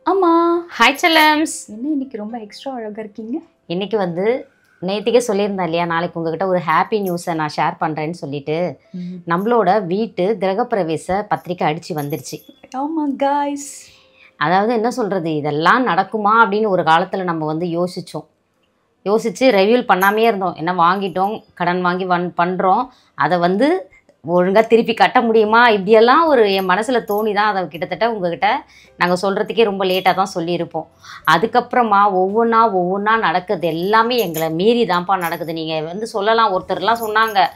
ஆமா. ஹாய் செல்லம்ஸ். என்ன இன்னைக்கு ரொம்ப எக்ஸ்ட்ரா அழகா இருக்கீங்க? இன்னைக்கு வந்து நேற்றுக்கே சொல்லியிருந்தேன் இல்லையா, நாளைக்கு உங்ககிட்ட ஒரு ஹாப்பி நியூஸை நான் ஷேர் பண்ணுறேன்னு சொல்லிட்டு நம்மளோட வீட்டு கிரகப்பிரவேச பத்திரிக்கை அடித்து வந்துருச்சு. ஆமா காய்ஸ். அதாவது என்ன சொல்கிறது, இதெல்லாம் நடக்குமா அப்படின்னு ஒரு காலத்தில் நம்ம வந்து யோசித்து ரெவியூல் பண்ணாமே இருந்தோம். என்ன வாங்கிட்டோம், கடன் வாங்கி பண்ணுறோம், அதை வந்து ஒழுங்காக திருப்பி கட்ட முடியுமா, இப்படியெல்லாம் ஒரு என் மனசில் தோணி தான் அதை கிட்டத்தட்ட உங்ககிட்ட நாங்கள் சொல்கிறதுக்கே ரொம்ப லேட்டாக தான் சொல்லியிருப்போம். அதுக்கப்புறமா ஒவ்வொன்றா நடக்குது, எல்லாமே எங்களை மீறி தான்ப்பா நடக்குது. நீங்கள் வந்து சொல்லலாம், ஒருத்தர்லாம் சொன்னாங்க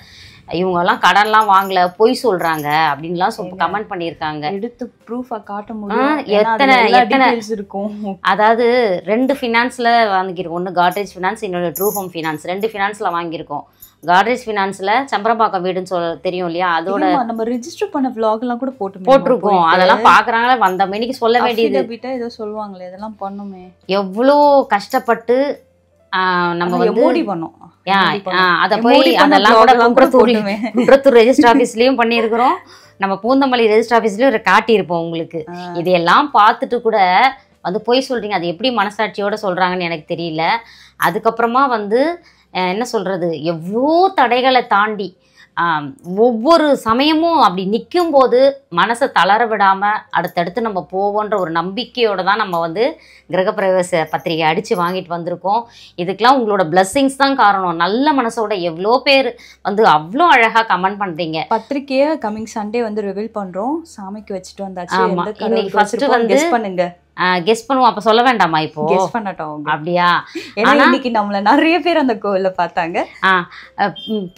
இவங்கெல்லாம் கடன்லாம் வாங்கல, பொய் சொல்கிறாங்க அப்படின்லாம் கமெண்ட் பண்ணியிருக்காங்க. எடுத்து ப்ரூஃபாக காட்ட முடியும், எத்தனை இருக்கும். அதாவது 2 ஃபினான்ஸில் வாங்கியிருக்கோம். ஒன்று காட்ரேஜ் ஃபினான்ஸ், இன்னொன்று ட்ரூ ஹோம் ஃபினான்ஸ். 2 ஃபினான்ஸில் வாங்கியிருக்கோம். காட்ரேஜ் ஃபினான்ஸில் சம்பரம்பாக்கம் வீடுன்னு தெரியும் இல்லையா, அதோட நம்ம ரெஜிஸ்டர் பண்ண vlogலாம் கூட போட்டிருக்கோம். அதெல்லாம் பார்க்குறாங்களா, வந்த மணிக்கு சொல்ல வேண்டியது ஏதோ சொல்லுவாங்களே, இதெல்லாம் பண்ணுமே. எவ்வளோ கஷ்டப்பட்டு நம்ம வந்து மோடி பண்ணோம். அதை போய் அதெல்லாம் கூட குன்றத்தூர் ரெஜிஸ்டர் ஆஃபீஸ்லேயும் பண்ணியிருக்கிறோம், நம்ம பூந்தமல்லி ரெஜிஸ்டர் ஆஃபீஸ்லேயும் காட்டியிருப்போம் உங்களுக்கு. இதையெல்லாம் பார்த்துட்டு கூட வந்து பொய் சொல்கிறீங்க, அது எப்படி மனசாட்சியோடு சொல்கிறாங்கன்னு எனக்கு தெரியல. அதுக்கப்புறமா வந்து என்ன சொல்கிறது, எவ்வளோ தடைகளை தாண்டி ஒவ்வொரு சமயமும் அப்படி நிற்கும்போது மனசை தளர விடாமல் அடுத்தடுத்து நம்ம போவோன்ற ஒரு நம்பிக்கையோடு தான் நம்ம வந்து கிரகப்பிரவேச பத்திரிகை அடித்து வாங்கிட்டு வந்திருக்கோம். இதுக்கெலாம் உங்களோட பிளஸ்ஸிங்ஸ் தான் காரணம். நல்ல மனசோட எவ்வளோ பேர் வந்து அவ்வளோ அழகாக கமெண்ட் பண்ணுறீங்க. பத்திரிக்கையை கமிங் சண்டே வந்து ரிவீல் பண்ணுறோம், சாமிக்கு வச்சுட்டு வந்தாச்சு. ஆமாம், இன்னைக்கு ஃபஸ்ட்டு வந்து பண்ணுங்க, கெஸ் பண்ணுவோம். அப்ப சொல்ல வேண்டாமா இப்போ? கெஸ் பண்ணட்டும். அப்படியா? இன்னைக்கு நம்மள நிறைய பேர் அந்த கோவில்ல பார்த்தாங்க.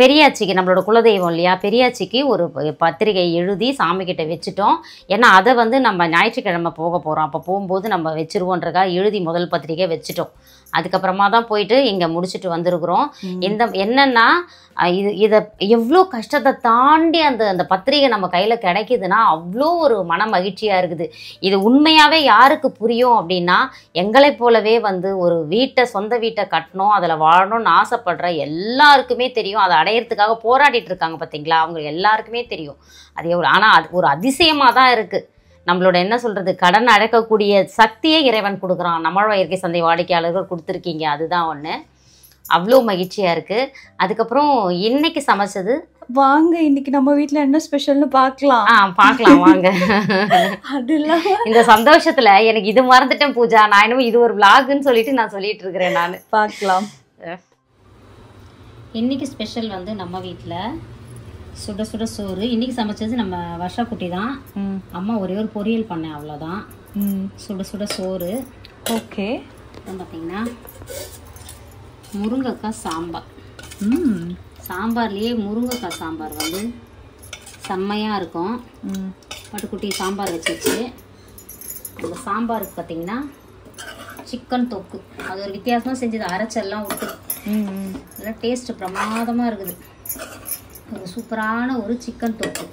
பெரியாச்சிக்கு, நம்மளோட குலதெய்வம் இல்லையா, பெரியாச்சிக்கு ஒரு பத்திரிகை எழுதி சாமி கிட்ட வச்சுட்டோம். ஏன்னா அதை வந்து நம்ம ஞாயிற்றுக்கிழமை போக போகிறோம், அப்போ போகும்போது நம்ம வச்சிருவோன்றக்காக எழுதி முதல் பத்திரிகை வச்சுட்டோம். அதுக்கப்புறமா தான் போயிட்டு இங்கே முடிச்சுட்டு வந்திருக்கிறோம். என்னன்னா இதை எவ்வளோ கஷ்டத்தை தாண்டி அந்த பத்திரிகை நம்ம கையில் கிடைக்குதுன்னா அவ்வளோ ஒரு மன மகிழ்ச்சியாக இருக்குது. இது உண்மையாகவே யாருக்கு புரியும் அப்படின்னா, எங்களை போலவே வந்து ஒரு சொந்த வீட்டை கட்டணும், அதில் வாழணும்னு ஆசைப்படுற எல்லாருக்குமே தெரியும். அதை அடையிறதுக்காக போராடிட்டு இருக்காங்க பார்த்தீங்களா, அவங்க எல்லாருக்குமே தெரியும் அது எவ்வளோ. ஆனால் அது ஒரு அதிசயமாக தான் இருக்குது. நம்மளோட என்ன சொல்கிறது, கடன் அழைக்கக்கூடிய சக்தியே இறைவன் கொடுக்குறான். நம்மளோட இயற்கை சந்தை வாடிக்கையாளர்கள் கொடுத்துருக்கீங்க, அதுதான் ஒன்று. அவ்வளோ மகிழ்ச்சியாக இருக்குது. அதுக்கப்புறம் இன்னைக்கு சமைச்சது வாங்க, இன்னைக்கு நம்ம வீட்டில் என்ன ஸ்பெஷல்னு பார்க்கலாம். பார்க்கலாம் வாங்க. அது இல்லாமல் இந்த சந்தோஷத்தில் எனக்கு இது மறந்துட்டேன் பூஜா, நான் இன்னும் இது ஒரு விளாகுன்னு சொல்லிட்டு நான் சொல்லிட்டு இருக்கிறேன். நான் பார்க்கலாம். இன்னைக்கு ஸ்பெஷல் வந்து நம்ம வீட்டில் சுட சுட சோறு. இன்னைக்கு சமைச்சது நம்ம வர்ஷா குட்டி தான். அம்மா ஒரே ஒரு பொரியல் பண்ணேன், அவ்வளோதான். சுட சுட சோறு. ஓகே. பார்த்தீங்கன்னா முருங்கைக்காய் சாம்பார். சாம்பார்லேயே முருங்கைக்காய் சாம்பார் வந்து செம்மையாக இருக்கும். பட்டுக்குட்டி சாம்பார் வச்சிச்சு. அந்த சாம்பாருக்கு பார்த்தீங்கன்னா சிக்கன் தொக்கு, அது ஒரு வித்தியாசமாக செஞ்சது, அரைச்செல்லாம் விட்டு நல்லா டேஸ்ட்டு பிரமாதமாக இருக்குது. ஒரு சூப்பரான ஒரு சிக்கன் தொக்கு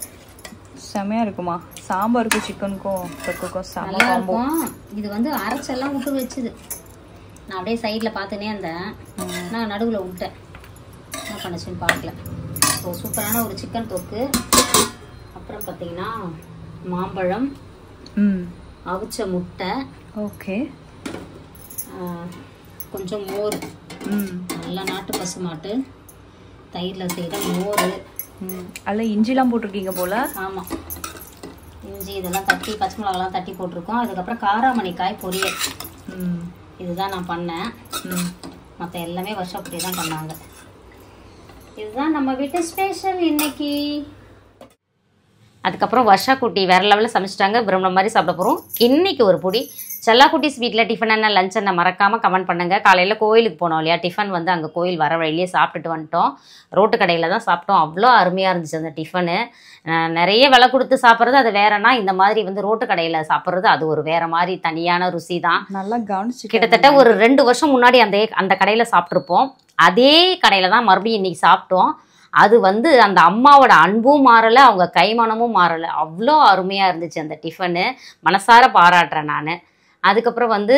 செமையாக இருக்குமா? சாம்பாருக்கும் சிக்கனுக்கும் தொக்குக்கும் நல்லா இருக்கும். இது வந்து அரைச்செல்லாம் விட்டு வச்சுது. நான் அப்படியே சைடில் பார்த்துனே இருந்தேன், நான் நடுவில் விட்டேன், என்ன பண்ணுச்சுன்னு பார்க்கல. ஸோ சூப்பரான ஒரு சிக்கன் தொக்கு. அப்புறம் பார்த்தீங்கன்னா மாம்பழம், அவிச்ச முட்டை, ஓகே, கொஞ்சம் மோர், நல்லா நாட்டு பசுமாட்டு தயிரில் செய்கிற மோர். அதில் இஞ்சிலாம் போட்டிருக்கீங்க போல். ஆமாம், இஞ்சி இதெல்லாம் தட்டி, பச்சை மிளகாலாம் தட்டி போட்டிருக்கோம். அதுக்கப்புறம் காராமணிக்காய் பொரியல். இதுதான் நான் பண்ணேன், மற்ற எல்லாமே வருஷப்படி தான் பண்ணாங்க. இதுதான் நம்ம வீட்டு ஸ்பெஷல் இன்னைக்கு. அதுக்கப்புறம் வர்ஷா குட்டி வேற லெவலில் சமைச்சிட்டாங்க, பிரம்ம மாதிரி சாப்பிட போகிறோம். இன்னைக்கு ஒரு பொடி செல்லா குட்டிஸ் வீட்டில் டிஃபன் என்ன, லஞ்ச் என்ன மறக்காமல் கமெண்ட் பண்ணுங்கள். காலையில் கோயிலுக்கு போனோம் இல்லையா, டிஃபன் வந்து அங்கே கோயில் வர வழியிலே சாப்பிட்டுட்டு வந்துட்டோம். ரோட்டு கடையில் தான் சாப்பிட்டோம். அவ்வளோ அருமையாக இருந்துச்சு அந்த டிஃபனு. நிறைய விலை கொடுத்து சாப்பிட்றது அது வேறனா, இந்த மாதிரி வந்து ரோட்டு கடையில் சாப்பிட்றது அது ஒரு வேறு மாதிரி தனியான ருசி தான். நல்லா கவனிச்சு. கிட்டத்தட்ட ஒரு 2 வருஷம் முன்னாடி அந்த கடையில் சாப்பிட்ருப்போம். அதே கடையில் தான் மறுபடியும் இன்றைக்கி சாப்பிட்டோம். அது வந்து அந்த அம்மாவோட அன்பும் மாறலை, அவங்க கைமணமும் மாறலை. அவ்வளோ அருமையாக இருந்துச்சு அந்த டிஃபனு. மனசார பாராட்டுறேன் நான். அதுக்கப்புறம் வந்து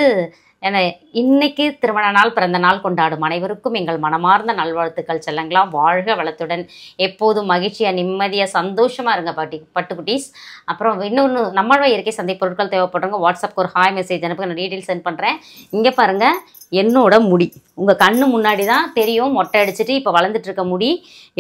ஏன்னா இன்னைக்கு திருமண நாள் பிறந்த நாள் கொண்டாடும் அனைவருக்கும் எங்கள் மனமார்ந்த நல்வாழ்த்துக்கள் செல்லங்களாம். வாழ்க வளத்துடன் எப்போதும் மகிழ்ச்சியாக நிம்மதியாக சந்தோஷமாக இருங்க பட்டுக்குட்டீஸ். அப்புறம் இன்னொன்று நம்மளோட இயற்கை சந்தை பொருட்கள் தேவைப்படுறவங்க வாட்ஸ்அப்க்கு ஒரு ஹாய் மெசேஜ் அனுப்புங்க, நான் டீட்டெயில் சென்ட் பண்ணுறேன். இங்கே பாருங்கள், என்னோட முடி உங்கள் கண்ணு முன்னாடி தான் தெரியும். மொட்டை அடிச்சுட்டு இப்போ வளர்ந்துட்டு இருக்க முடி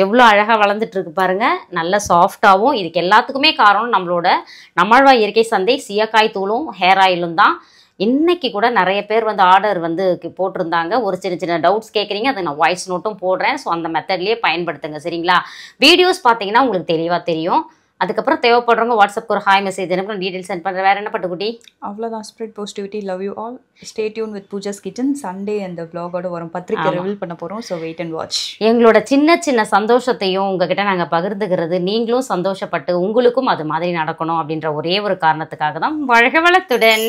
எவ்வளோ அழகாக வளர்ந்துட்டு இருக்கு பாருங்கள். நல்ல சாஃப்டாகவும். இதுக்கு எல்லாத்துக்குமே காரணம் நம்மளோட இயற்கை சந்தை சீயக்காய் தூளும் ஹேர் ஆயிலும் தான். இன்னைக்கு கூட நிறைய பேர் வந்து ஆர்டர் வந்து போட்டிருந்தாங்க. ஒரு சின்ன சின்ன டவுட்ஸ் கேட்குறீங்க, அதை நான் வாய்ஸ் நோட்டும் போடுறேன். ஸோ அந்த மெத்தட்லேயே பயன்படுத்துங்க சரிங்களா. வீடியோஸ் பார்த்தீங்கன்னா உங்களுக்கு தெளிவாக தெரியும். அதுக்கப்புறம் தேவைப்படுறவங்க வாட்ஸ்அப்க்கு ஒரு ஹாய் மெசேஜ் எனக்கு டீட்டெயில் சென்ட் பண்ணுறேன். வேறு என்ன பட்டுக்குட்டி? அவ்வளோதான். Spread positivity, love you all. Stay tuned with Pooja's kitchen. Sunday அந்த vlog-ஓட வரும், பத்திரிக்கை ரிவீல் பண்ண போகிறோம். So wait and watch. எங்களோட சின்ன சின்ன சந்தோஷத்தையும் உங்ககிட்ட நாங்கள் பகிர்ந்துக்கிறது, நீங்களும் சந்தோஷப்பட்டு உங்களுக்கும் அது மாதிரி நடக்கணும் அப்படின்ற ஒரே ஒரு காரணத்துக்காக தான். வாழ்க வளத்துடன்.